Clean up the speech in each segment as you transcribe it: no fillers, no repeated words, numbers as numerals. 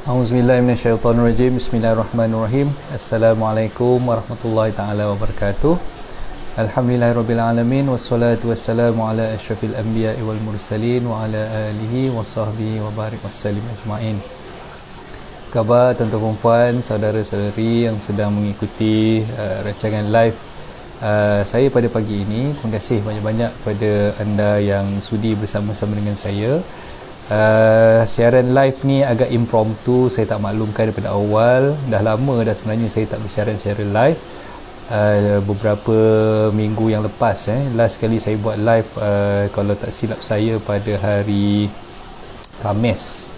Auzubillahi minasyaitonirrajim. Bismillahirrahmanirrahim. Assalamualaikum warahmatullahi taala wabarakatuh. Alhamdulillahirabbil alamin wassalatu wassalamu ala asyrafil anbiya'i wal mursalin wa ala alihi wasahbihi wa barik wasallim ajmain. Khabar tuan-tuan dan puan, saudara-saudari yang sedang mengikuti rancangan live saya pada pagi ini. Terima kasih banyak-banyak kepada anda yang sudi bersama-sama dengan saya. Siaran live ni agak impromptu, saya tak maklumkan daripada awal. Dah lama dah sebenarnya saya tak bersiaran secara live. Beberapa minggu yang lepas last kali saya buat live, kalau tak silap saya, pada hari Khamis.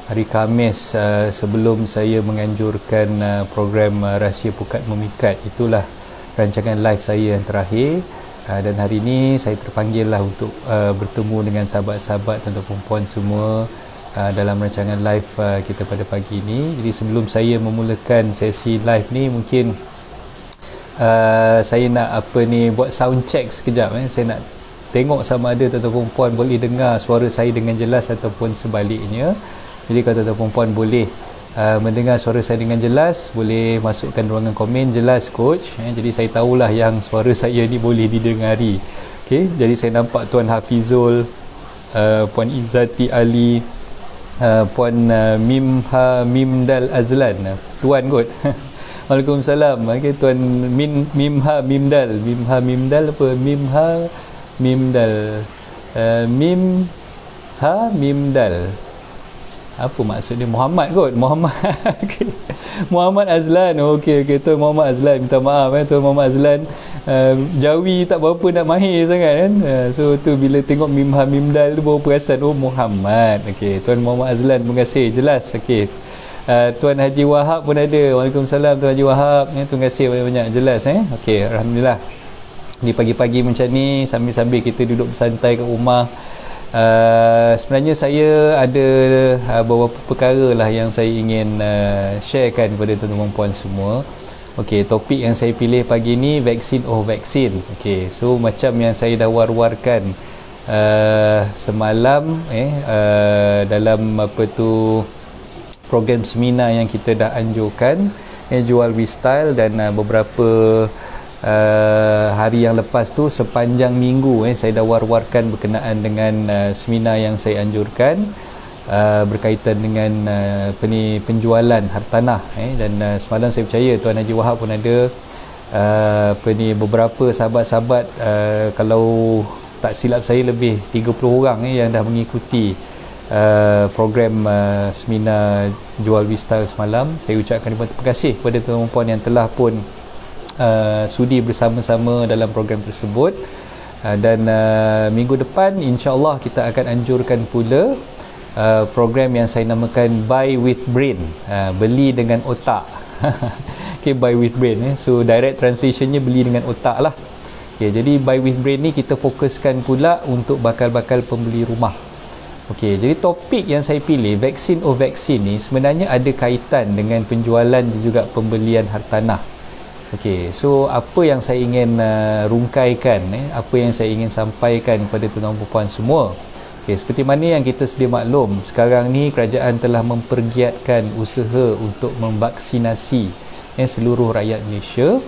Hari Khamis sebelum saya menganjurkan program Rahsia Pukat Memikat. Itulah rancangan live saya yang terakhir. Dan hari ini saya terpanggil lah untuk bertemu dengan sahabat-sahabat tuan-tuan perempuan semua dalam rancangan live kita pada pagi ini. Jadi sebelum saya memulakan sesi live ni, mungkin saya nak buat sound check sekejap. Saya nak tengok sama ada tuan-tuan perempuan boleh dengar suara saya dengan jelas ataupun sebaliknya. Jadi kalau tuan-tuan perempuan boleh mendengar suara saya dengan jelas, boleh masukkan ruangan komen jelas coach. Jadi saya tahulah yang suara saya ni boleh didengari. Okey, jadi saya nampak Tuan Hafizul, Puan Izzati Ali, Puan Mimdal Azlan, Tuan kot. Waalaikumsalam. Okey, Tuan Mimdal apa? Mimdal. Apa maksud dia? Muhammad kot. Muhammad. Okay. Muhammad Azlan. Okey, Tuan Muhammad Azlan, minta maaf Tuan Muhammad Azlan. Jawi tak berapa nak mahir sangat kan. So tu bila tengok Mimdal tu baru perasan, oh Muhammad. Okey, Tuan Muhammad Azlan, terima kasih. Jelas. Okey. Tuan Haji Wahab pun ada. Waalaikumsalam Tuan Haji Wahab. Terima kasih banyak-banyak. Jelas Okey, alhamdulillah. Di pagi-pagi macam ni, sambil-sambil kita duduk bersantai kat rumah, sebenarnya saya ada beberapa perkara lah yang saya ingin sharekan kepada tuan-tuan dan puan semua. Okey, topik yang saya pilih pagi ni, vaksin vaksin. Okey, so macam yang saya dah war-warkan semalam dalam program seminar yang kita dah anjurkan, Jual with Style, dan beberapa hari yang lepas tu sepanjang minggu saya dah war-warkan berkenaan dengan seminar yang saya anjurkan berkaitan dengan penjualan hartanah dan semalam saya percaya Tuan Haji Wahab pun ada beberapa sahabat-sahabat, kalau tak silap saya lebih 30 orang yang dah mengikuti program seminar Jual with Style semalam. Saya ucapkan terima kasih kepada tuan-tuan puan yang telah pun sudi bersama-sama dalam program tersebut. Dan minggu depan insya-Allah kita akan anjurkan pula program yang saya namakan Buy with Brain, beli dengan otak. Okay, Buy with Brain so direct translationnya beli dengan otak lah. Okay, jadi Buy with Brain ni kita fokuskan pula untuk bakal-bakal pembeli rumah. Okey, jadi topik yang saya pilih, vaksin vaksin ni, sebenarnya ada kaitan dengan penjualan dan juga pembelian hartanah. Okey, so apa yang saya ingin rungkaikan, apa yang saya ingin sampaikan kepada tuan-tuan dan puan semua. Okey, seperti mana yang kita sedia maklum, sekarang ni kerajaan telah mempergiatkan usaha untuk memvaksinasi seluruh rakyat Malaysia,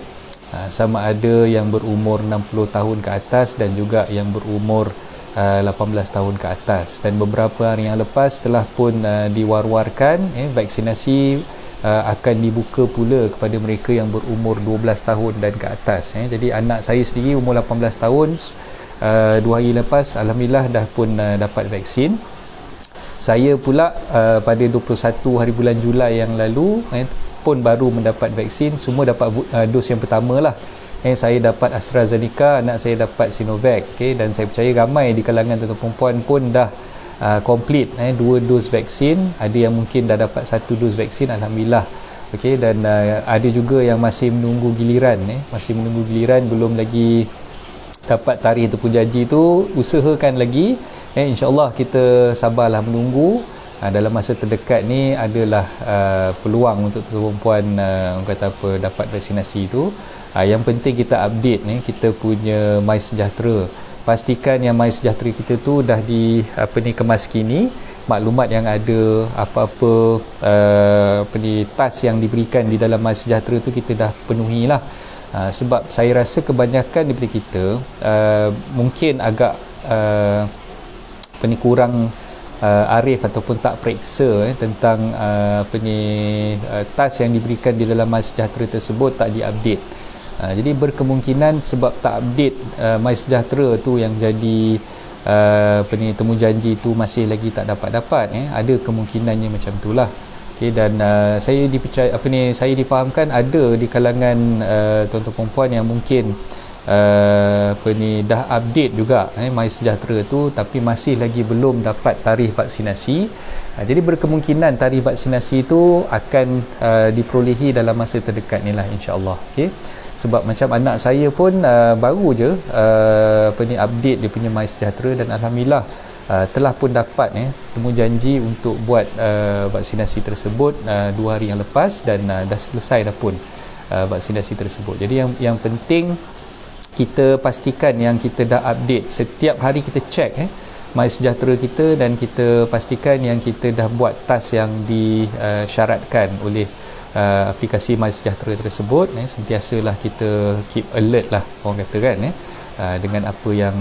sama ada yang berumur 60 tahun ke atas dan juga yang berumur 18 tahun ke atas. Dan beberapa hari yang lepas telah pun diwar-warkan vaksinasi akan dibuka pula kepada mereka yang berumur 12 tahun dan ke atas. Jadi anak saya sendiri umur 18 tahun, 2 hari lepas alhamdulillah dah pun dapat vaksin. Saya pula pada 21 hari bulan Julai yang lalu pun baru mendapat vaksin. Semua dapat dos yang pertama lah. Saya dapat AstraZeneca, anak saya dapat Sinovac. Dan saya percaya ramai di kalangan tuan-tuan perempuan pun dah complete 2 dos vaksin. Ada yang mungkin dah dapat 1 dos vaksin, alhamdulillah. Okey, dan ada juga yang masih menunggu giliran, belum lagi dapat tarikh ataupun janji tu. Usahakan lagi, insya-Allah kita sabarlah menunggu. Dalam masa terdekat ni adalah peluang untuk perempuan dapat vaksinasi itu. Yang penting kita update kita punya MySejahtera. Pastikan yang MySejahtera kita tu dah kemas kini, maklumat yang ada, apa-apa task yang diberikan di dalam MySejahtera tu kita dah penuhi lah. Sebab saya rasa kebanyakan daripada kita mungkin agak kurang arif ataupun tak periksa tentang task yang diberikan di dalam MySejahtera tersebut tak diupdate. Jadi berkemungkinan sebab tak update MySejahtera tu yang jadi temu janji tu masih lagi tak dapat ada kemungkinannya macam itulah. Okey, dan saya dipercaya saya difahamkan ada di kalangan tuan-tuan perempuan yang mungkin dah update juga MySejahtera tu tapi masih lagi belum dapat tarikh vaksinasi. Jadi berkemungkinan tarikh vaksinasi tu akan diperolehi dalam masa terdekat ni lah, insya-Allah. Okey, sebab macam anak saya pun baru je update dia punya MySejahtera dan alhamdulillah telah pun dapat temu janji untuk buat vaksinasi tersebut 2 hari yang lepas dan dah selesai dah pun vaksinasi tersebut. Jadi yang penting kita pastikan yang kita dah update. Setiap hari kita check MySejahtera kita dan kita pastikan yang kita dah buat task yang disyaratkan oleh aplikasi MySejahtera tersebut. Sentiasalah kita keep alert lah, orang kata kan, dengan apa yang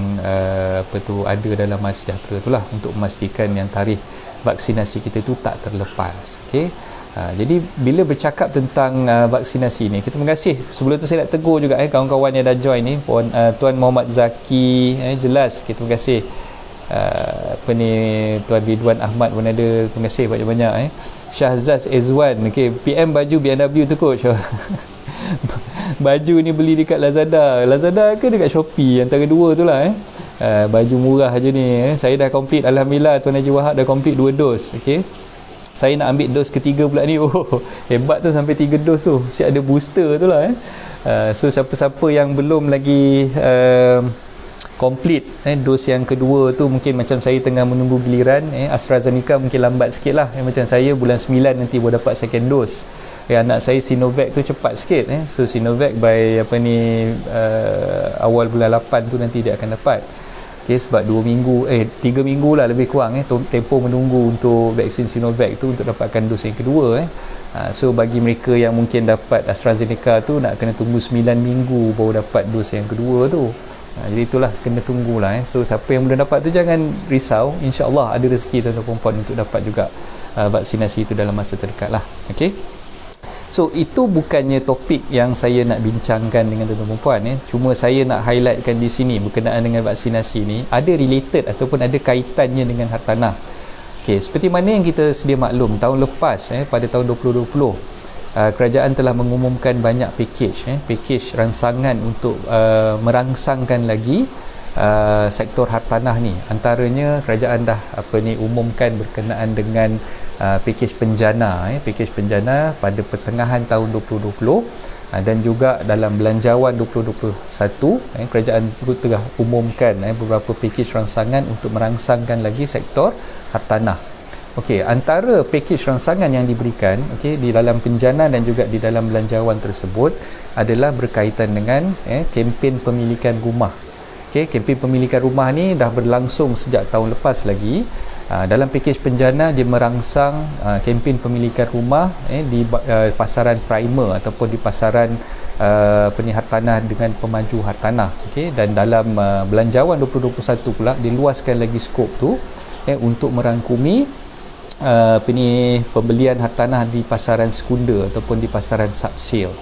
ada dalam MySejahtera itulah untuk memastikan yang tarikh vaksinasi kita tu tak terlepas. Okey. Jadi bila bercakap tentang vaksinasi ni, kita terima kasih. Sebelum tu saya nak tegur juga kawan-kawan yang dah join ni, Tuan Muhammad Zaki, jelas kita terima kasih. Tuan Ridwan Ahmad pun ada, terima kasih banyak-banyak. Syahzaz Ezwan, okey, PM baju BMW tu coach. Baju ni beli dekat Lazada ke dekat Shopee, antara dua tu lah. Baju murah je ni. Saya dah complete, alhamdulillah. Tuan Haji Wahab dah complete 2 dos. Okey, saya nak ambil dos ketiga pula ni. Hebat tu, sampai 3 dos tu. Siap ada booster tu lah. So siapa-siapa yang belum lagi complete dos yang kedua tu, mungkin macam saya tengah menunggu giliran. AstraZeneca mungkin lambat sikit lah. Macam saya bulan 9 nanti baru dapat second dose. Anak saya Sinovac tu cepat sikit. So Sinovac by awal bulan 8 tu nanti dia akan dapat. Okay, sebab 3 minggu lah lebih kurang tempoh menunggu untuk vaksin Sinovac tu untuk dapatkan dos yang kedua. So bagi mereka yang mungkin dapat AstraZeneca tu nak kena tunggu 9 minggu baru dapat dos yang kedua tu. Jadi itulah, kena tunggulah. So siapa yang belum dapat tu jangan risau, insya-Allah ada rezeki tuan-tuan perempuan untuk dapat juga vaksinasi itu dalam masa terdekat lah. Okey. So itu bukannya topik yang saya nak bincangkan dengan tuan-tuan perempuan. Cuma saya nak highlightkan di sini berkenaan dengan vaksinasi ni ada related ataupun ada kaitannya dengan hartanah. Okey, seperti mana yang kita sedia maklum, tahun lepas pada tahun 2020 kerajaan telah mengumumkan banyak package rangsangan untuk merangsangkan lagi sektor hartanah ni. Antaranya kerajaan dah umumkan berkenaan dengan package penjana pada pertengahan tahun 2020 dan juga dalam belanjawan 2021 kerajaan juga telah umumkan beberapa package rangsangan untuk merangsangkan lagi sektor hartanah. Okey, antara package rangsangan yang diberikan di dalam penjana dan juga di dalam belanjawan tersebut adalah berkaitan dengan kempen pemilikan rumah. Okey, kempen pemilikan rumah ni dah berlangsung sejak tahun lepas lagi. Dalam package penjana dia merangsang kempen pemilikan rumah di pasaran primer ataupun di pasaran hartanah dengan pemaju hartanah. Okey, dan dalam belanjawan 2021 pula diluaskan lagi skop tu untuk merangkumi pembelian hartanah di pasaran sekunder ataupun di pasaran subsale.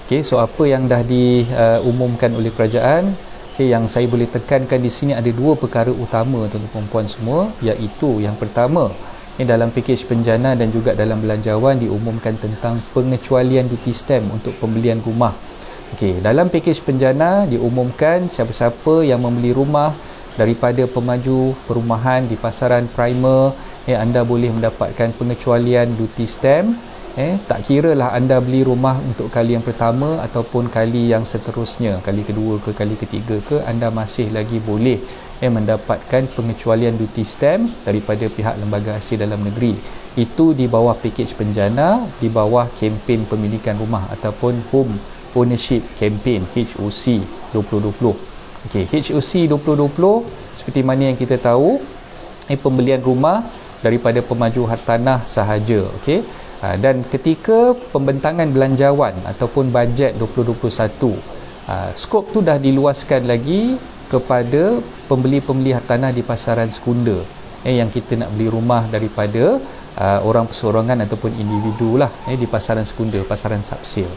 Okey, so apa yang dah diumumkan oleh kerajaan, yang saya boleh tekankan di sini ada 2 perkara utama tuan-tuan perempuan semua, iaitu yang pertama dalam package penjana dan juga dalam belanjawan diumumkan tentang pengecualian duty stamp untuk pembelian rumah. Okey, dalam package penjana diumumkan siapa-siapa yang membeli rumah daripada pemaju perumahan di pasaran primer, anda boleh mendapatkan pengecualian duty stamp. Tak kira lah anda beli rumah untuk kali yang pertama ataupun kali yang seterusnya, kali kedua ke kali ketiga ke, anda masih lagi boleh mendapatkan pengecualian duty stamp daripada pihak lembaga hasil dalam negeri. Itu di bawah package penjana, di bawah kempen pemilikan rumah ataupun Home Ownership Campaign HOC 2020. Okey, HOC 2020 seperti mana yang kita tahu, pembelian rumah daripada pemaju hartanah sahaja. Okey. Dan ketika pembentangan belanjawan ataupun bajet 2021, skop tu dah diluaskan lagi kepada pembeli-pembeli hartanah di pasaran sekunda, yang kita nak beli rumah daripada orang perseorangan ataupun individu lah, di pasaran sekunda, pasaran subsale.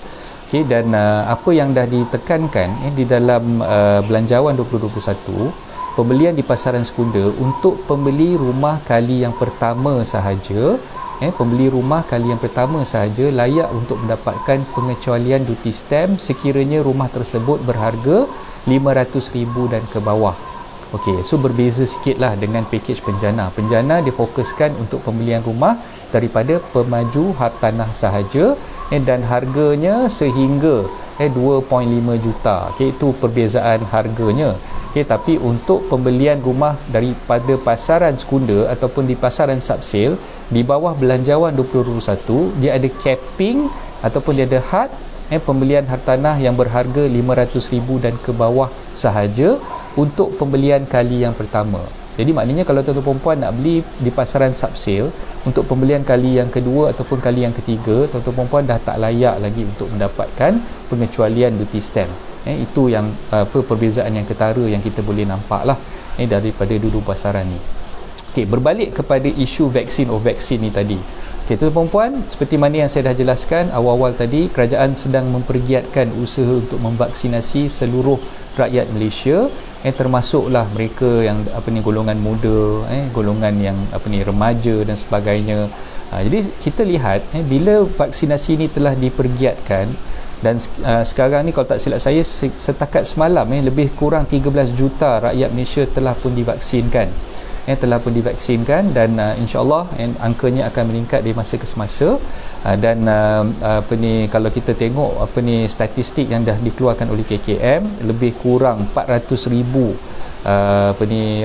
Okay, dan apa yang dah ditekankan di dalam belanjawan 2021, pembelian di pasaran sekunda untuk pembeli rumah kali yang pertama sahaja, pembeli rumah kali yang pertama sahaja layak untuk mendapatkan pengecualian duty stamp sekiranya rumah tersebut berharga RM500,000 dan ke bawah. Okey, so berbeza sikitlah dengan pakej penjana. Penjana difokuskan untuk pembelian rumah daripada pemaju hartanah sahaja, dan harganya sehingga 2.5 juta. Okey, itu perbezaan harganya. Okey, tapi untuk pembelian rumah daripada pasaran sekunda ataupun di pasaran subsale di bawah belanjawan 2021, dia ada capping ataupun dia ada had pembelian hartanah yang berharga RM500,000 dan ke bawah sahaja untuk pembelian kali yang pertama. Jadi maknanya kalau tuan-tuan perempuan nak beli di pasaran subsale untuk pembelian kali yang kedua ataupun kali yang ketiga, tuan-tuan perempuan dah tak layak lagi untuk mendapatkan pengecualian duty stamp. Itu yang perbezaan yang ketara yang kita boleh nampak lah daripada dua pasaran ni. Okey, berbalik kepada isu vaksin ni tadi. Okey, tuan-tuan perempuan, seperti mana yang saya dah jelaskan awal-awal tadi, kerajaan sedang mempergiatkan usaha untuk memvaksinasi seluruh rakyat Malaysia, termasuklah mereka yang golongan muda, golongan yang remaja dan sebagainya. Jadi kita lihat bila vaksinasi ini telah dipergiatkan, dan sekarang ni kalau tak silap saya setakat semalam lebih kurang 13 juta rakyat Malaysia telah pun divaksinkan. Dan insya-Allah angkanya akan meningkat dari masa ke semasa, dan kalau kita tengok statistik yang dah dikeluarkan oleh KKM, lebih kurang 400,000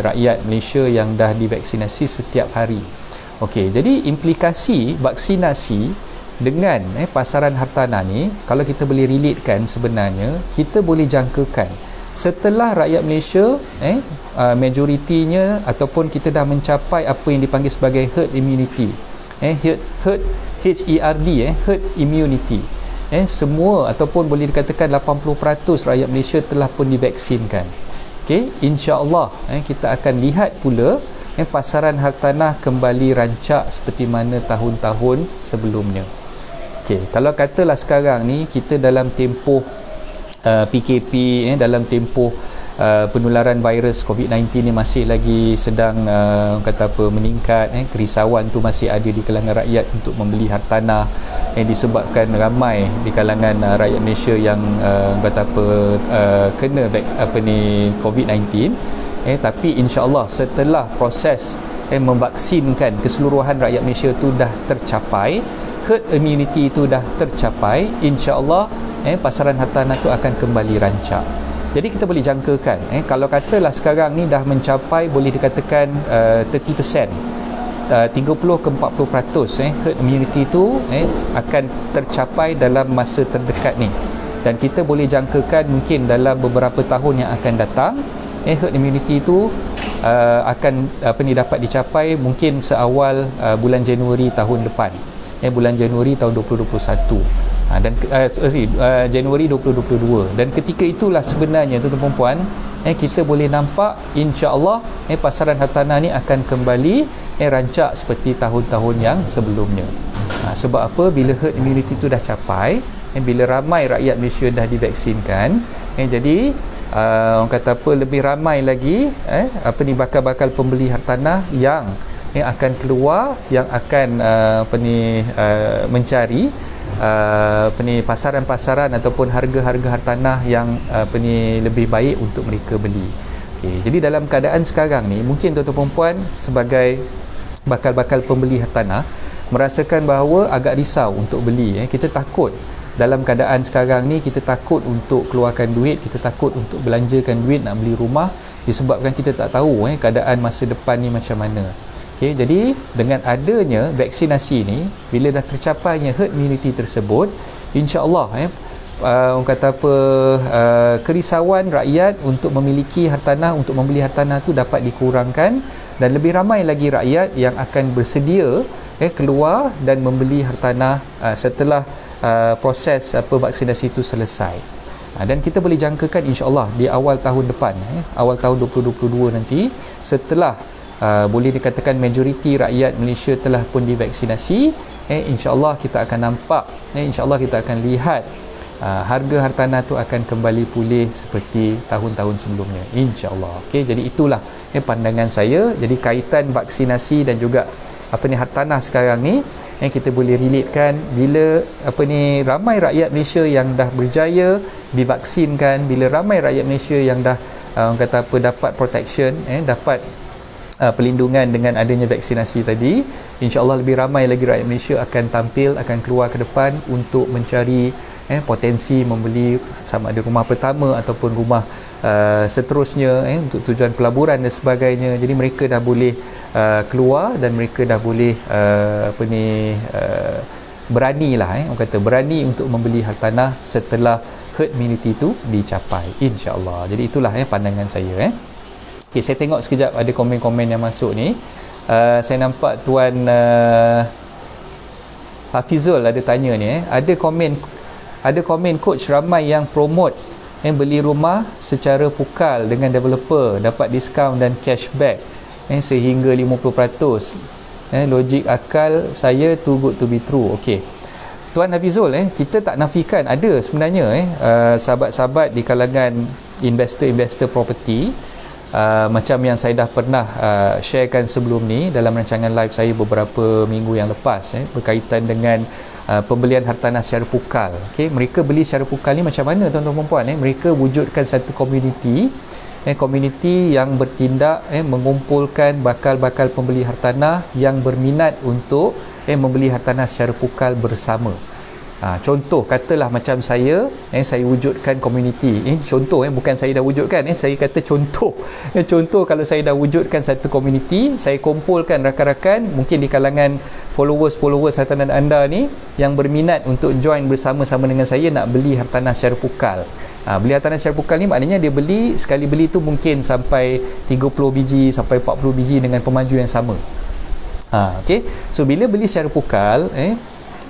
rakyat Malaysia yang dah divaksinasi setiap hari. Okey, jadi implikasi vaksinasi dengan pasaran hartanah ni, kalau kita boleh relatekan, sebenarnya kita boleh jangkakan setelah rakyat Malaysia majoritinya ataupun kita dah mencapai apa yang dipanggil sebagai herd immunity, herd immunity, semua ataupun boleh dikatakan 80% rakyat Malaysia telah pun divaksinkan. Okey, insya-Allah kita akan lihat pula pasaran hartanah kembali rancak seperti mana tahun-tahun sebelumnya. Okey, kalau katalah sekarang ni kita dalam tempoh PKP, dalam tempoh penularan virus COVID-19 ni masih lagi sedang meningkat, kerisauan tu masih ada di kalangan rakyat untuk membeli hartanah, disebabkan ramai di kalangan rakyat Malaysia yang kena COVID-19, tapi insya-Allah setelah proses memvaksinkan keseluruhan rakyat Malaysia tu dah tercapai, herd immunity itu dah tercapai, insya-Allah pasaran hartanah tu akan kembali rancak. Jadi kita boleh jangkakan kalau katalah sekarang ni dah mencapai boleh dikatakan 30%, 30 ke 40% herd immunity tu akan tercapai dalam masa terdekat ni, dan kita boleh jangkakan mungkin dalam beberapa tahun yang akan datang herd immunity tu akan dapat dicapai mungkin seawal bulan Januari tahun depan, bulan Januari tahun 2021. Januari 2022, dan ketika itulah sebenarnya tuan-tuan puan kita boleh nampak insya-Allah pasaran hartanah ni akan kembali rancak seperti tahun-tahun yang sebelumnya. Sebab apa? Bila herd immunity tu dah capai, bila ramai rakyat Malaysia dah divaksinkan, jadi orang kata lebih ramai lagi bakal-bakal pembeli hartanah yang akan keluar, yang akan mencari pasaran-pasaran ataupun harga-harga hartanah yang lebih baik untuk mereka beli. Okay, jadi dalam keadaan sekarang ni mungkin tuan-tuan puan sebagai bakal-bakal pembeli hartanah merasakan bahawa agak risau untuk beli. Kita takut dalam keadaan sekarang ni, kita takut untuk keluarkan duit, kita takut untuk belanjakan duit nak beli rumah, disebabkan kita tak tahu keadaan masa depan ni macam mana. Okey, jadi dengan adanya vaksinasi ni, bila dah tercapainya herd immunity tersebut, insya-Allah kerisauan rakyat untuk memiliki hartanah, untuk membeli hartanah tu dapat dikurangkan, dan lebih ramai lagi rakyat yang akan bersedia keluar dan membeli hartanah setelah proses vaksinasi itu selesai. Dan kita boleh jangkakan insya-Allah di awal tahun depan, awal tahun 2022 nanti, setelah boleh dikatakan majoriti rakyat Malaysia telah pun divaksinasi, insya-Allah kita akan nampak, insya-Allah kita akan lihat harga hartanah tu akan kembali pulih seperti tahun-tahun sebelumnya, insya-Allah. Okey, jadi itulah pandangan saya. Jadi kaitan vaksinasi dan juga hartanah sekarang ni, kita boleh relatekan bila ramai rakyat Malaysia yang dah berjaya divaksinkan, bila ramai rakyat Malaysia yang dah dapat protection, dapat pelindungan dengan adanya vaksinasi tadi, insya-Allah lebih ramai lagi rakyat Malaysia akan tampil, akan keluar ke depan untuk mencari potensi membeli sama ada rumah pertama ataupun rumah seterusnya, untuk tujuan pelaburan dan sebagainya. Jadi mereka dah boleh keluar dan mereka dah boleh beranilah, orang kata berani untuk membeli hartanah setelah herd immunity itu dicapai, insya-Allah. Jadi itulah pandangan saya. Okay, saya tengok sekejap ada komen-komen yang masuk ni. Saya nampak Tuan Hafizul ada tanya ni, ada komen coach ramai yang promote beli rumah secara pukal dengan developer, dapat diskaun dan cashback sehingga 50%. Logik akal saya too good to be true. Okey, Tuan Hafizul, kita tak nafikan ada sebenarnya sahabat-sahabat di kalangan investor property, macam yang saya dah pernah sharekan sebelum ni dalam rancangan live saya beberapa minggu yang lepas, berkaitan dengan pembelian hartanah secara pukal. Okay, mereka beli secara pukal ni macam mana tuan-tuan dan puan? Mereka wujudkan satu komuniti, komuniti yang bertindak mengumpulkan bakal-bakal pembeli hartanah yang berminat untuk membeli hartanah secara pukal bersama. Contoh katalah macam saya wujudkan komuniti. Contoh bukan saya dah wujudkan, saya kata contoh. Contoh kalau saya dah wujudkan satu komuniti, saya kumpulkan rakan-rakan mungkin di kalangan followers hartanah anda ni yang berminat untuk join bersama-sama dengan saya nak beli hartanah secara pukal. Beli hartanah secara pukal ni maknanya dia beli, sekali beli tu mungkin sampai 30 biji sampai 40 biji dengan pemaju yang sama. Okey. So bila beli secara pukal,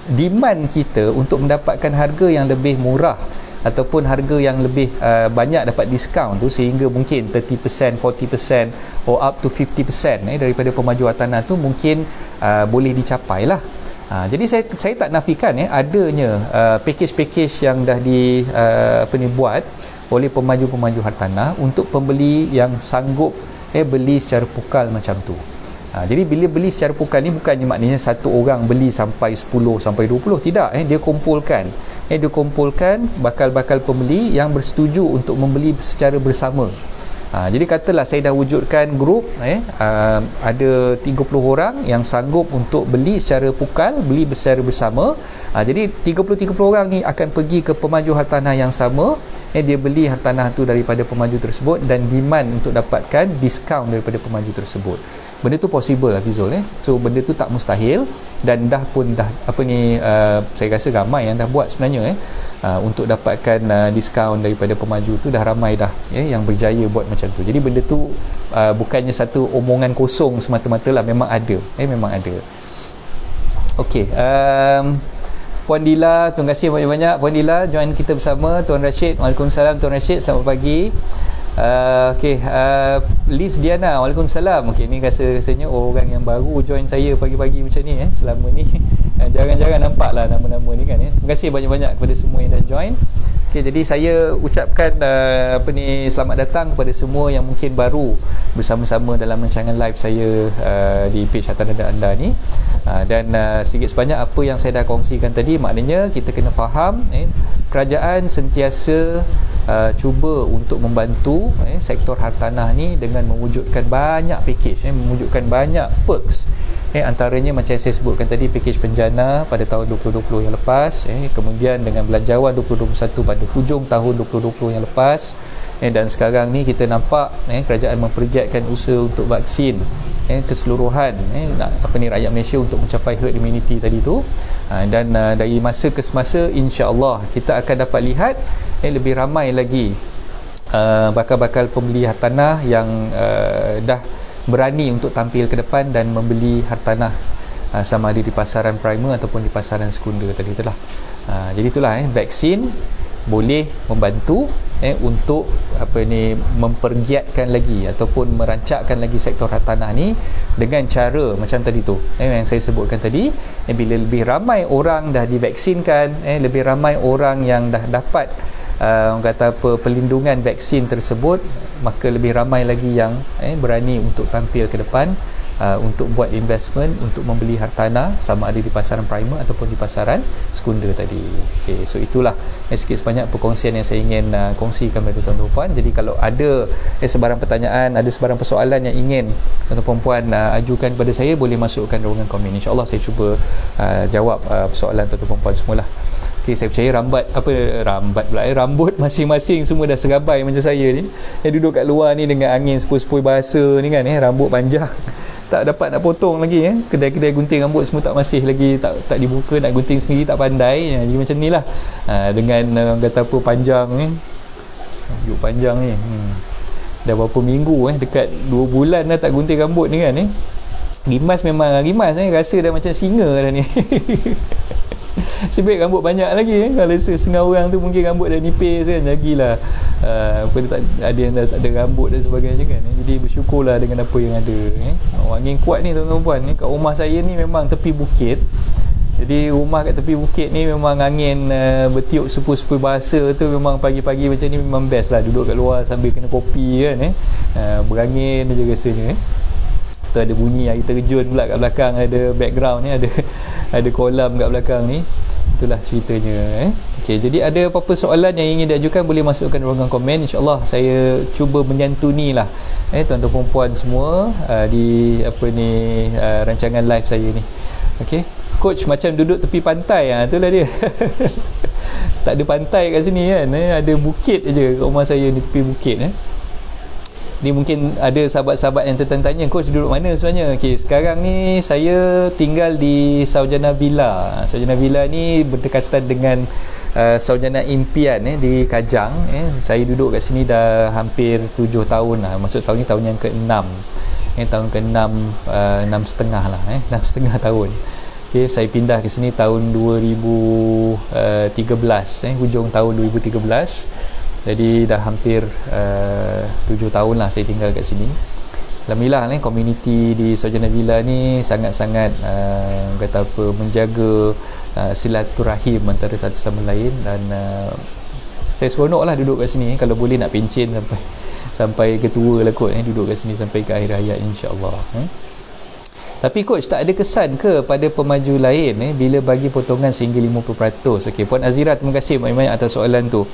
demand kita untuk mendapatkan harga yang lebih murah ataupun harga yang lebih banyak dapat diskaun tu, sehingga mungkin 30%, 40% or up to 50% daripada pemaju hartanah tu mungkin boleh dicapai lah. Jadi saya tak nafikan adanya package-package yang dah buat oleh pemaju-pemaju hartanah untuk pembeli yang sanggup beli secara pukal macam tu. Jadi bila beli secara pukal ni bukannya maknanya satu orang beli sampai 10 sampai 20, tidak. Dia kumpulkan bakal-bakal pembeli yang bersetuju untuk membeli secara bersama. Jadi katalah saya dah wujudkan grup, ada 30 orang yang sanggup untuk beli secara pukal, beli secara bersama. Jadi 30 orang ni akan pergi ke pemaju hartanah yang sama, dia beli hartanah tu daripada pemaju tersebut dan demand untuk dapatkan diskaun daripada pemaju tersebut. Benda tu possible lah Fizul. So benda tu tak mustahil dan saya rasa ramai yang dah buat sebenarnya untuk dapatkan diskaun daripada pemaju tu, dah ramai dah yang berjaya buat macam tu. Jadi benda tu bukannya satu omongan kosong semata-mata lah, memang ada. Memang ada. Okey, Puan Dila, terima kasih banyak-banyak Puan Dila join kita bersama. Tuan Rashid, Waalaikumsalam Tuan Rashid, selamat pagi. Liz Diana, Waalaikumsalam. Ni rasanya orang yang baru join saya pagi-pagi macam ni selama ni. Jarang-jarang nampak lah nama-nama ni kan. Terima kasih banyak-banyak kepada semua yang dah join. Jadi saya ucapkan selamat datang kepada semua yang mungkin baru bersama-sama dalam rancangan live saya di page hartanah anda ni. Dan sedikit sebanyak apa yang saya dah kongsikan tadi, maknanya kita kena faham kerajaan sentiasa cuba untuk membantu sektor hartanah ni dengan mewujudkan banyak package, mewujudkan banyak perks. Antaranya macam yang saya sebutkan tadi, package penjana pada tahun 2020 yang lepas, kemudian dengan belanjawan 2021 pada hujung tahun 2020 yang lepas, dan sekarang ni kita nampak kerajaan mempergiatkan usaha untuk vaksin keseluruhan rakyat Malaysia untuk mencapai herd immunity tadi tu. Dan dari masa ke semasa insya-Allah kita akan dapat lihat lebih ramai lagi bakal-bakal pembeli hartanah yang dah berani untuk tampil ke depan dan membeli hartanah sama ada di pasaran primer ataupun di pasaran sekunder tadi itulah. Jadi itulah vaksin boleh membantu untuk mempergiatkan lagi ataupun merancakkan lagi sektor hartanah ni dengan cara macam tadi tu yang saya sebutkan tadi. Bila lebih ramai orang dah divaksinkan, lebih ramai orang yang dah dapat orang kata perlindungan vaksin tersebut, maka lebih ramai lagi yang berani untuk tampil ke depan untuk buat investment, untuk membeli hartanah sama ada di pasaran primer ataupun di pasaran sekunder tadi. Okay, so itulah sikit sebanyak perkongsian yang saya ingin kongsikan kepada tuan-tuan puan. Jadi kalau ada sebarang pertanyaan, ada sebarang persoalan yang ingin tuan-tuan puan ajukan kepada saya, boleh masukkan ruangan komen. InsyaAllah saya cuba jawab persoalan tuan-tuan puan semualah. Okay, saya percaya rambut masing-masing semua dah serabai macam saya ni yang duduk kat luar ni dengan angin sepoi-sepoi bahasa ni kan, rambut panjang tak dapat nak potong lagi. Kedai-kedai gunting rambut semua tak masih lagi, tak dibuka, nak gunting sendiri tak pandai. Jadi macam ni lah dengan orang kata apa panjang ni, rambut panjang ni dah berapa minggu dekat 2 bulan dah tak gunting rambut ni kan. Rimas memang rimas, rasa dah macam singa dah ni. Sebaik rambut banyak lagi kalau setengah orang tu mungkin rambut dah nipis kan, lagilah tak ada yang dah tak ada rambut dan sebagainya kan. Jadi bersyukurlah dengan apa yang ada. Angin kuat ni tuan-tuan puan, kat rumah saya ni memang tepi bukit. Jadi rumah kat tepi bukit ni memang angin bertiup sepoi-sepoi bahasa tu memang pagi-pagi macam ni memang best lah, duduk kat luar sambil kena kopi kan. Berangin je rasanya. Tu ada bunyi air terjun pula kat belakang, ada background ni, ada kolam kat belakang ni. Itulah ceritanya. Okey, jadi ada apa-apa soalan yang ingin diajukan boleh masukkan ruangan komen. InsyaAllah saya cuba menyantuni lah tuan-tuan puan semua di rancangan live saya ni. Okey, coach macam duduk tepi pantai, itulah dia. Tak ada pantai kat sini kan, ada bukit je kat rumah saya ni, tepi bukit. Ni mungkin ada sahabat-sahabat yang tertanya, coach duduk mana sebenarnya? Okey, sekarang ni saya tinggal di Saujana Villa. Saujana Villa ni berdekatan dengan Saujana Impian di Kajang. Saya duduk kat sini dah hampir 7 tahun lah. Maksud tahun ni tahun yang ke-6. Tahun ke-6, 6,5 lah. 6,5 tahun. Okay, saya pindah ke sini tahun 2013, hujung tahun 2013. Jadi dah hampir 7 tahun lah saya tinggal kat sini. Alhamdulillah komuniti di Saujana Villa ni sangat-sangat menjaga silaturahim antara satu sama lain, dan saya seronok lah duduk kat sini. Kalau boleh nak pencen sampai ketua lah kot, duduk kat sini sampai ke akhir hayat insya-Allah. Tapi coach, tak ada kesan ke pada pemaju lain bila bagi potongan sehingga 50%? Okey, Puan Azira, terima kasih banyak-banyak atas soalan tu.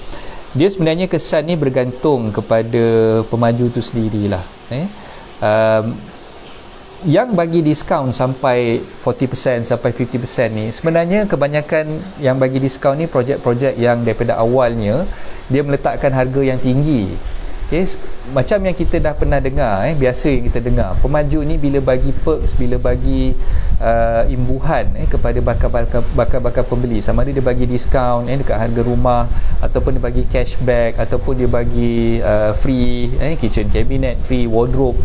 Dia sebenarnya kesan ni bergantung kepada pemaju tu sendirilah. Yang bagi diskaun sampai 40% sampai 50% ni, sebenarnya kebanyakan yang bagi diskaun ni projek-projek yang daripada awalnya dia meletakkan harga yang tinggi. Okay, macam yang kita dah pernah dengar, biasa yang kita dengar, pemaju ni bila bagi perks, bila bagi imbuhan kepada bakal pembeli, sama ada dia bagi diskaun dekat harga rumah, ataupun dia bagi cashback, ataupun dia bagi free kitchen cabinet, free wardrobe,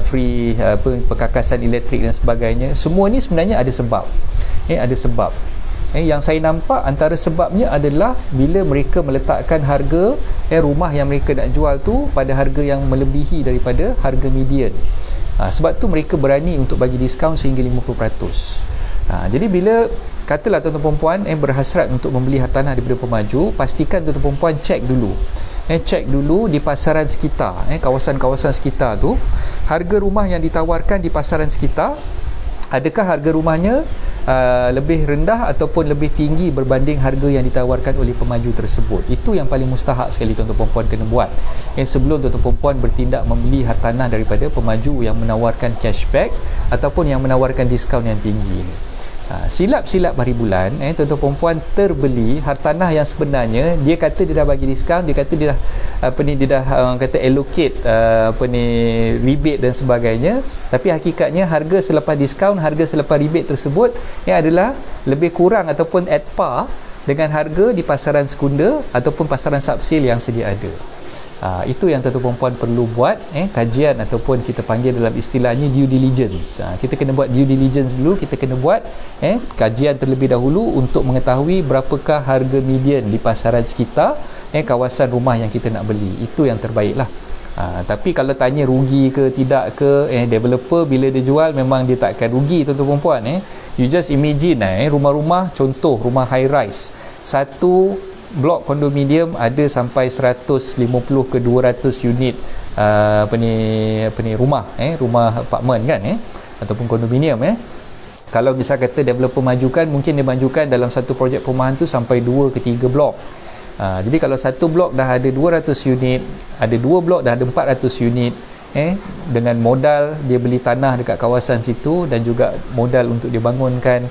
free perkakasan elektrik dan sebagainya. Semua ni sebenarnya ada sebab. Ada sebab. Yang saya nampak antara sebabnya adalah bila mereka meletakkan harga rumah yang mereka nak jual tu pada harga yang melebihi daripada harga median. Sebab tu mereka berani untuk bagi diskaun sehingga 50%. Jadi bila katalah tuan-tuan puan berhasrat untuk membeli hartanah daripada pemaju, pastikan tuan-tuan puan cek dulu. Cek dulu di pasaran sekitar, kawasan-kawasan sekitar tu, harga rumah yang ditawarkan di pasaran sekitar, adakah harga rumahnya lebih rendah ataupun lebih tinggi berbanding harga yang ditawarkan oleh pemaju tersebut. Itu yang paling mustahak sekali tuan-tuan puan kena buat sebelum tuan-tuan puan bertindak membeli hartanah daripada pemaju yang menawarkan cashback ataupun yang menawarkan diskaun yang tinggi. Silap-silap hari bulan tuan-tuan puan terbeli hartanah yang sebenarnya dia kata dia dah bagi diskaun, dia kata dia dah dia dah allocate rebate dan sebagainya, tapi hakikatnya harga selepas diskaun, harga selepas rebate tersebut adalah lebih kurang ataupun at par dengan harga di pasaran sekunder ataupun pasaran subsale yang sedia ada. Itu yang tuan-tuan perempuan perlu buat kajian, ataupun kita panggil dalam istilahnya due diligence. Kita kena buat due diligence dulu, kita kena buat kajian terlebih dahulu untuk mengetahui berapakah harga median di pasaran sekitar kawasan rumah yang kita nak beli. Itu yang terbaik lah. Tapi kalau tanya rugi ke tidak ke, developer bila dia jual memang dia takkan rugi tuan-tuan perempuan. You just imagine rumah-rumah, contoh rumah high rise, satu blok kondominium ada sampai 150 ke 200 unit rumah apartmen kan, ataupun kondominium. Kalau misal kata developer majukan, mungkin dia majukan dalam satu projek perumahan tu sampai 2 ke 3 blok. Jadi kalau satu blok dah ada 200 unit, ada 2 blok dah ada 400 unit, dengan modal dia beli tanah dekat kawasan situ dan juga modal untuk dia bangunkan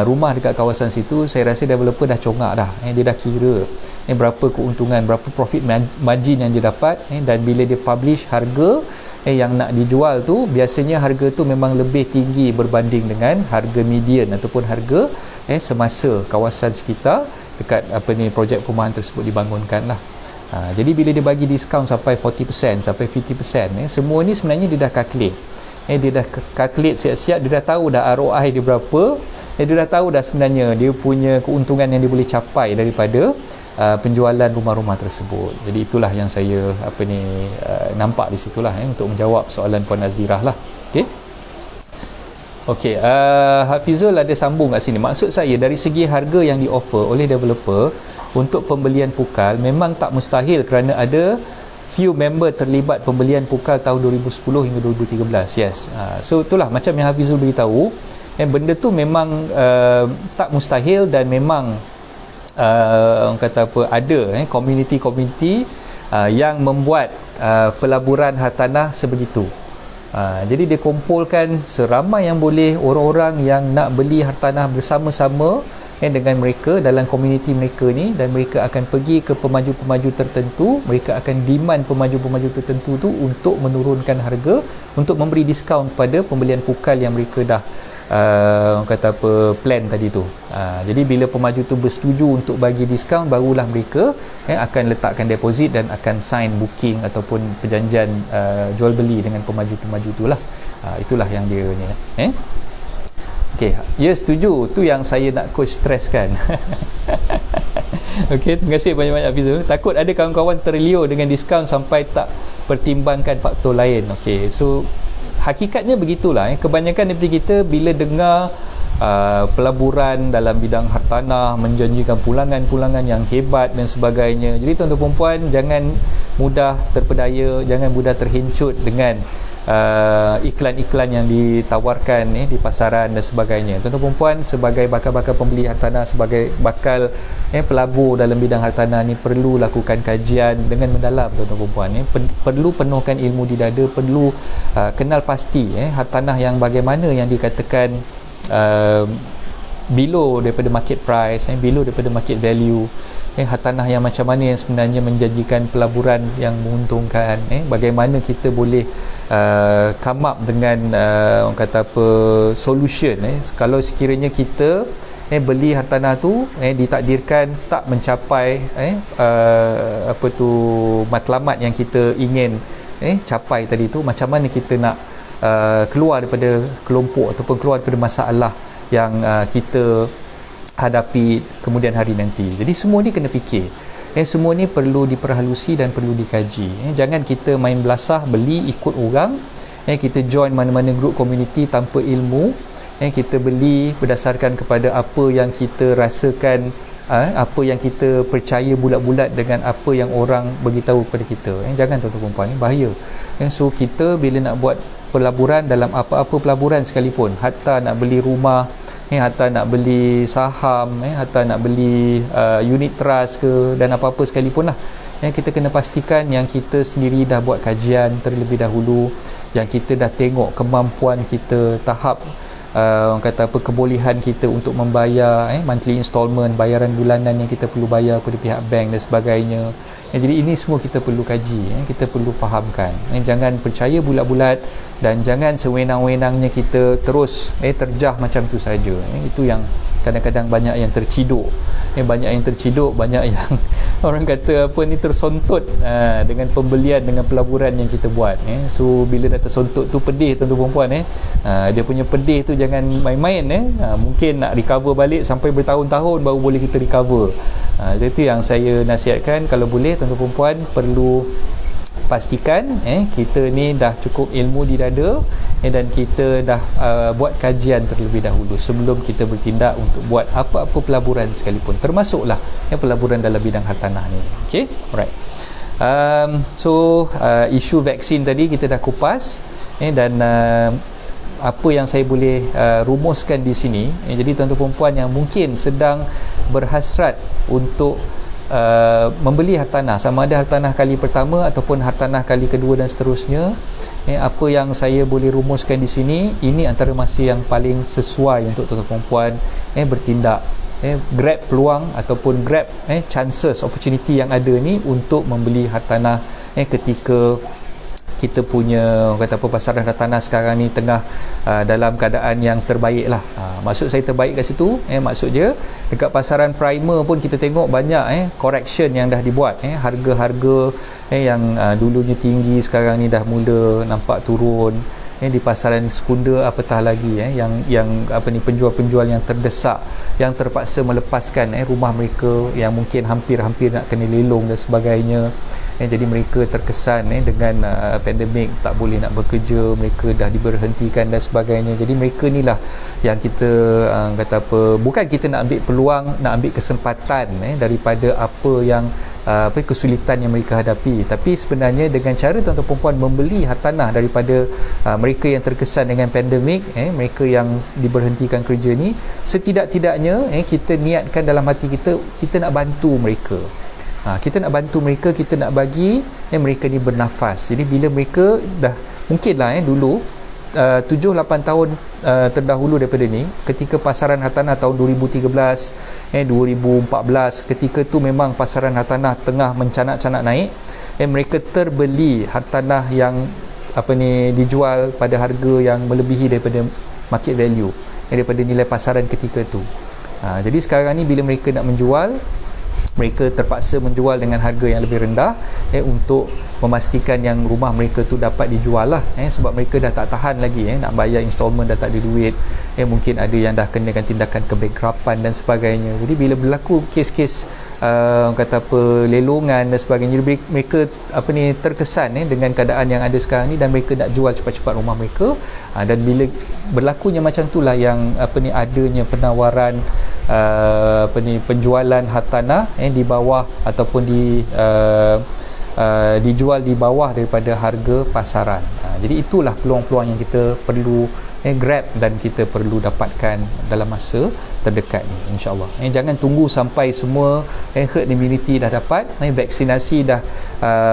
rumah dekat kawasan situ, saya rasa developer dah congak dah. Dia dah kira berapa keuntungan, berapa profit margin yang dia dapat, dan bila dia publish harga yang nak dijual tu, biasanya harga tu memang lebih tinggi berbanding dengan harga median ataupun harga semasa kawasan sekitar dekat projek perumahan tersebut dibangunkan lah. Jadi bila dia bagi diskaun sampai 40% sampai 50%, semua ni sebenarnya dia dah calculate. Dia dah calculate siap-siap, dia dah tahu dah ROI dia berapa, dia dah tahu dah sebenarnya dia punya keuntungan yang dia boleh capai daripada penjualan rumah-rumah tersebut. Jadi itulah yang saya nampak di situlah untuk menjawab soalan Puan Azirah lah. Okey, Hafizul ada sambung kat sini. Maksud saya dari segi harga yang di-offer oleh developer untuk pembelian pukal memang tak mustahil kerana ada few member terlibat pembelian pukal tahun 2010 hingga 2013. Yes. So itulah macam yang Hafizul beritahu, benda tu memang tak mustahil dan memang orang kata apa, ada community yang membuat pelaburan hartanah sebegitu. Jadi dia kumpulkan seramai yang boleh orang-orang yang nak beli hartanah bersama-sama dengan mereka dalam komuniti mereka ni, dan mereka akan pergi ke pemaju-pemaju tertentu, mereka akan demand pemaju-pemaju tertentu tu untuk menurunkan harga, untuk memberi diskaun pada pembelian pukal yang mereka dah kata apa, plan tadi tu. Jadi bila pemaju tu bersetuju untuk bagi diskaun, barulah mereka akan letakkan deposit dan akan sign booking ataupun perjanjian jual beli dengan pemaju-pemaju tu lah. Itulah yang dia ni. Okey, ya setuju. Tu yang saya nak coach stresskan. Okey, terima kasih banyak-banyak Hafizul. Takut ada kawan-kawan terliur dengan diskaun sampai tak pertimbangkan faktor lain. Okey, so hakikatnya begitulah. Kebanyakan daripada kita bila dengar pelaburan dalam bidang hartanah menjanjikan pulangan-pulangan yang hebat dan sebagainya. Jadi tuan-tuan perempuan jangan mudah terpedaya, jangan mudah terhencut dengan iklan-iklan yang ditawarkan di pasaran dan sebagainya. Tuan-tuan perempuan sebagai bakal-bakal pembeli hartanah, sebagai bakal pelabur dalam bidang hartanah ni perlu lakukan kajian dengan mendalam tuan-tuan perempuan. Perlu penuhkan ilmu di dada, perlu kenal pasti hartanah yang bagaimana yang dikatakan below daripada market price, below daripada market value, hartanah yang macam mana yang sebenarnya menjanjikan pelaburan yang menguntungkan, bagaimana kita boleh come up dengan orang kata apa, solution kalau sekiranya kita beli hartanah tu ditakdirkan tak mencapai apa tu matlamat yang kita ingin capai tadi tu, macam mana kita nak keluar daripada kelompok ataupun keluar daripada masalah yang kita hadapi kemudian hari nanti. Jadi semua ni kena fikir. Semua ni perlu diperhalusi dan perlu dikaji. Jangan kita main belasah beli ikut orang. Kita join mana-mana grup komuniti tanpa ilmu. Kita beli berdasarkan kepada apa yang kita rasakan, apa yang kita percaya bulat-bulat dengan apa yang orang beritahu kepada kita. Jangan tuan-tuan perempuan, bahaya. So kita bila nak buat pelaburan dalam apa-apa pelaburan sekalipun, hatta nak beli rumah, hatta nak beli saham, hatta nak beli unit trust ke dan apa-apa sekalipun lah, kita kena pastikan yang kita sendiri dah buat kajian terlebih dahulu, yang kita dah tengok kemampuan kita, tahap orang kata apa, kebolehan kita untuk membayar monthly installment, bayaran bulanan yang kita perlu bayar kepada pihak bank dan sebagainya. Jadi ini semua kita perlu kaji, kita perlu fahamkan. Jangan percaya bulat-bulat dan jangan sewenang-wenangnya kita terus terjah macam tu saja. Itu yang kadang-kadang banyak yang terciduk, banyak yang terciduk, banyak yang orang kata apa ni, tersontot dengan pembelian, dengan pelaburan yang kita buat. So bila dah tersontot tu pedih tuan-tuan perempuan, dia punya pedih tu jangan main-main. Mungkin nak recover balik sampai bertahun-tahun baru boleh kita recover. Itu yang saya nasihatkan, kalau boleh tuan-tuan perempuan perlu pastikan kita ni dah cukup ilmu di dada, dan kita dah buat kajian terlebih dahulu sebelum kita bertindak untuk buat apa-apa pelaburan sekalipun, termasuklah pelaburan dalam bidang hartanah ni. Okay, alright. Isu vaksin tadi kita dah kupas, dan apa yang saya boleh rumuskan di sini, jadi tuan-tuan perempuan yang mungkin sedang berhasrat untuk membeli hartanah, sama ada hartanah kali pertama ataupun hartanah kali kedua dan seterusnya, apa yang saya boleh rumuskan di sini, ini antara masa yang paling sesuai untuk tuan-tuan perempuan bertindak, grab peluang ataupun grab chances, opportunity yang ada ni untuk membeli hartanah ketika kita punya kata apa, pasaran hartanah sekarang ni tengah dalam keadaan yang terbaik lah. Maksud saya terbaik kat situ, maksud dia dekat pasaran primer pun kita tengok banyak correction yang dah dibuat, harga-harga yang dulunya tinggi sekarang ni dah mula nampak turun. Di pasaran sekunder apatah lagi, yang apa ni, penjual-penjual yang terdesak, yang terpaksa melepaskan rumah mereka yang mungkin hampir-hampir nak kena lelong dan sebagainya. Jadi mereka terkesan dengan pandemik, tak boleh nak bekerja, mereka dah diberhentikan dan sebagainya. Jadi mereka ni lah yang kita kata apa, bukan kita nak ambil peluang, nak ambil kesempatan daripada apa yang kesulitan yang mereka hadapi, tapi sebenarnya dengan cara tuan-tuan perempuan membeli hartanah daripada mereka yang terkesan dengan pandemik, mereka yang diberhentikan kerja ni, setidak-tidaknya kita niatkan dalam hati kita, kita nak bantu mereka. Kita nak bantu mereka, kita nak bagi mereka ni bernafas. Jadi bila mereka dah mungkinlah dulu 7-8 tahun terdahulu daripada ni, ketika pasaran hartanah tahun 2013 2014, ketika tu memang pasaran hartanah tengah mencanak-canak naik, mereka terbeli hartanah yang apa ni, dijual pada harga yang melebihi daripada market value, daripada nilai pasaran ketika tu. Jadi sekarang ni bila mereka nak menjual, mereka terpaksa menjual dengan harga yang lebih rendah untuk memastikan yang rumah mereka tu dapat dijual lah, sebab mereka dah tak tahan lagi, nak bayar installment dah tak ada duit, mungkin ada yang dah kenakan tindakan kebankrapan dan sebagainya. Jadi bila berlaku kes-kes kata apa, lelongan dan sebagainya, mereka apa ni, terkesan dengan keadaan yang ada sekarang ni, dan mereka nak jual cepat-cepat rumah mereka. Dan bila berlakunya macam itulah yang apa ni, adanya penawaran apa ni, penjualan hartanah di bawah ataupun dijual di bawah daripada harga pasaran. Jadi itulah peluang-peluang yang kita perlu grab dan kita perlu dapatkan dalam masa terdekat ni, insyaAllah. Jangan tunggu sampai semua herd immunity dah dapat, vaksinasi dah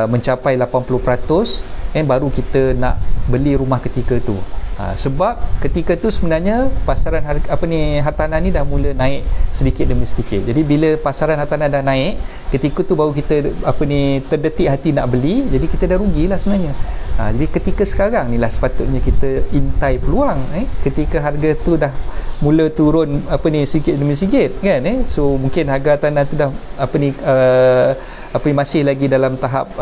mencapai 80%, baru kita nak beli rumah ketika tu. Sebab ketika tu sebenarnya pasaran hartanah ni dah mula naik sedikit demi sedikit. Jadi bila pasaran hartanah dah naik, ketika tu baru kita terdetik hati nak beli, jadi kita dah rugilah sebenarnya. Jadi ketika sekarang ni lah sepatutnya kita intai peluang, ketika harga tu dah mula turun sikit demi sikit kan, so mungkin harga hartanah tu dah masih lagi dalam tahap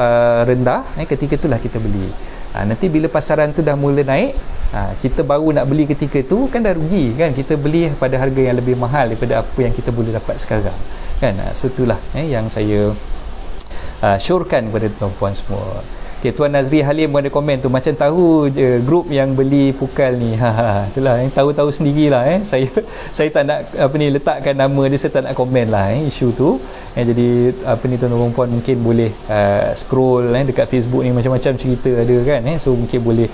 rendah, ketika itulah kita beli. Nanti bila pasaran tu dah mula naik, kita baru nak beli ketika tu, kan dah rugi kan, kita beli pada harga yang lebih mahal daripada apa yang kita boleh dapat sekarang kan. So itulah yang saya syorkan kepada tuan-puan semua. Okay, Tuan Nazri Halim pun ada komen tu, macam tahu je grup yang beli pukal ni. Itulah, tahu-tahu sendirilah. Saya tak nak letakkan nama dia, saya tak nak komen lah isu tu. Jadi tuan-tuan puan mungkin boleh scroll dekat Facebook ni, macam-macam cerita ada kan, so mungkin boleh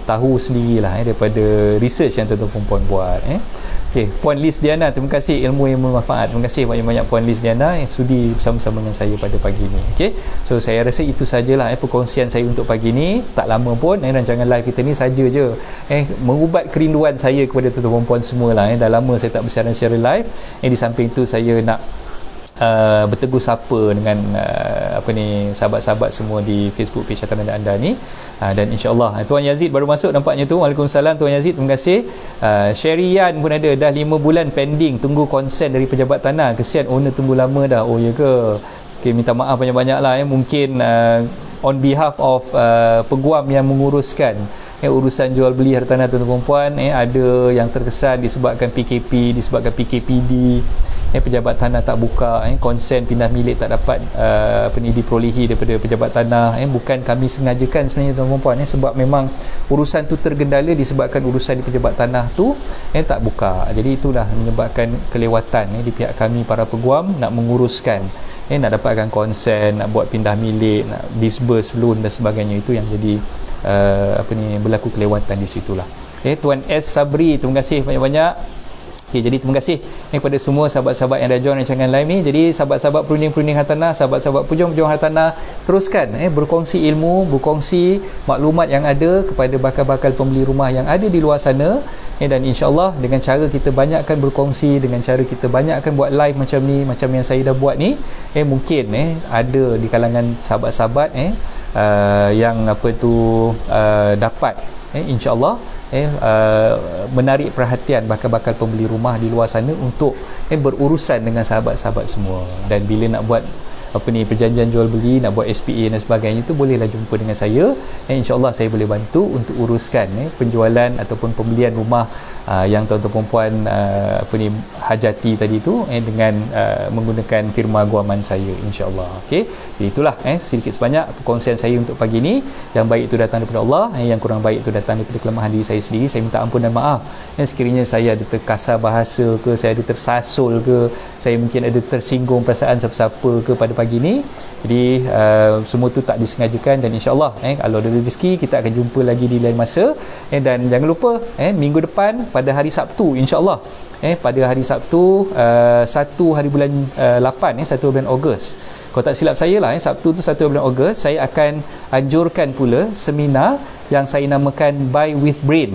tahu sendirilah daripada research yang tuan-tuan puan buat. Okey, Puan Liz Diana, terima kasih ilmu yang bermanfaat. Terima kasih banyak-banyak Puan Liz Diana yang sudi bersama-sama dengan saya pada pagi ni. Okey, so saya rasa itu sajalah perkongsian saya untuk pagi ni. Tak lama pun rancangan live kita ni saja je mengubat kerinduan saya kepada tuan-tuan puan semua lah. Dah lama saya tak bersiaran secara live. Di samping itu saya nak bertegur sapa dengan sahabat-sahabat semua di Facebook page Hartanah anda ni, dan insyaAllah Tuan Yazid baru masuk nampaknya tu. Waalaikumsalam Tuan Yazid, terima kasih. Syarian pun ada, dah 5 bulan pending tunggu konsen dari pejabat tanah, kesian owner tunggu lama dah. Oh ya ke? Okay, minta maaf banyak-banyak lah mungkin on behalf of peguam yang menguruskan urusan jual beli hartanah tuan-tuan puan, ada yang terkesan disebabkan PKP, disebabkan PKPD, pejabat tanah tak buka, konsen pindah milik tak dapat diperolehi daripada pejabat tanah. Bukan kami sengajakan sebenarnya tuan-tuan puan, sebab memang urusan tu tergendala disebabkan urusan di pejabat tanah tu tak buka. Jadi itulah menyebabkan kelewatan di pihak kami para peguam nak menguruskan, nak dapatkan konsen, nak buat pindah milik, nak disburse loan dan sebagainya. Itu yang jadi berlaku kelewatan di situlah. Tuan S Sabri, terima kasih banyak-banyak. Jadi terima kasih kepada semua sahabat-sahabat yang dah join rancangan live ni. Jadi sahabat-sahabat perunding-perunding hartanah, sahabat-sahabat pejuang-pejuang hartanah, teruskan berkongsi ilmu, berkongsi maklumat yang ada kepada bakal-bakal pembeli rumah yang ada di luar sana. Dan insya-Allah dengan cara kita banyakkan berkongsi, dengan cara kita banyakkan buat live macam ni, macam yang saya dah buat ni, mungkin ada di kalangan sahabat-sahabat yang dapat insya-Allah menarik perhatian bakal-bakal pembeli rumah di luar sana untuk berurusan dengan sahabat-sahabat semua. Dan bila nak buat perjanjian jual beli, nak buat SPA dan sebagainya, itu bolehlah jumpa dengan saya. InsyaAllah saya boleh bantu untuk uruskan penjualan ataupun pembelian rumah yang tuan-tuan puan hajati tadi tu dengan menggunakan firma guaman saya, insyaAllah. Okey, jadi itulah sedikit sebanyak perkongsian saya untuk pagi ni. Yang baik itu datang daripada Allah, yang kurang baik itu datang daripada kelemahan diri saya sendiri. Saya minta ampun dan maaf sekiranya saya ada terkasar bahasa ke, saya ada tersasul ke, saya mungkin ada tersinggung perasaan siapa-siapa ke pada pagi ni. Jadi semua tu tak disengajakan, dan insyaAllah kalau ada rezeki kita akan jumpa lagi di lain masa. Dan jangan lupa minggu depan pada hari Sabtu, insyaAllah pada hari Sabtu 1 hari bulan 8 1 bulan Ogos, kalau tak silap saya lah, Sabtu tu 1 bulan Ogos, saya akan anjurkan pula seminar yang saya namakan Buy with Brain.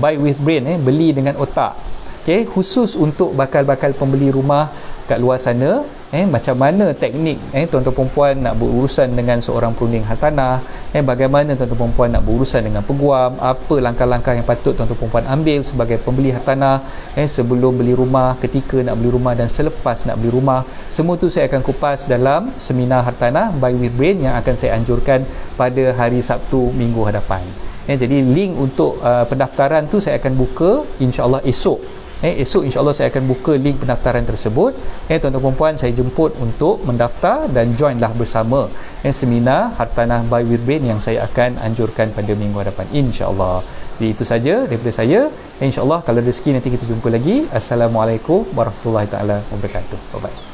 Buy with Brain, beli dengan otak. Okay, khusus untuk bakal-bakal pembeli rumah kat luar sana, macam mana teknik tuan-tuan perempuan nak berurusan dengan seorang perunding hartanah, bagaimana tuan-tuan perempuan nak berurusan dengan peguam, apa langkah-langkah yang patut tuan-tuan perempuan ambil sebagai pembeli hartanah sebelum beli rumah, ketika nak beli rumah dan selepas nak beli rumah. Semua tu saya akan kupas dalam seminar hartanah Buy with Brain yang akan saya anjurkan pada hari Sabtu minggu hadapan. Jadi link untuk pendaftaran tu saya akan buka insya-Allah esok. Esok insya-Allah saya akan buka link pendaftaran tersebut. Tuan-tuan perempuan saya jemput untuk mendaftar dan joinlah bersama seminar Hartanah Buy with Brain yang saya akan anjurkan pada minggu hadapan, insya-Allah. Jadi itu saja daripada saya. Insya-Allah kalau rezeki nanti kita jumpa lagi. Assalamualaikum warahmatullahi taala wabarakatuh. Bye bye.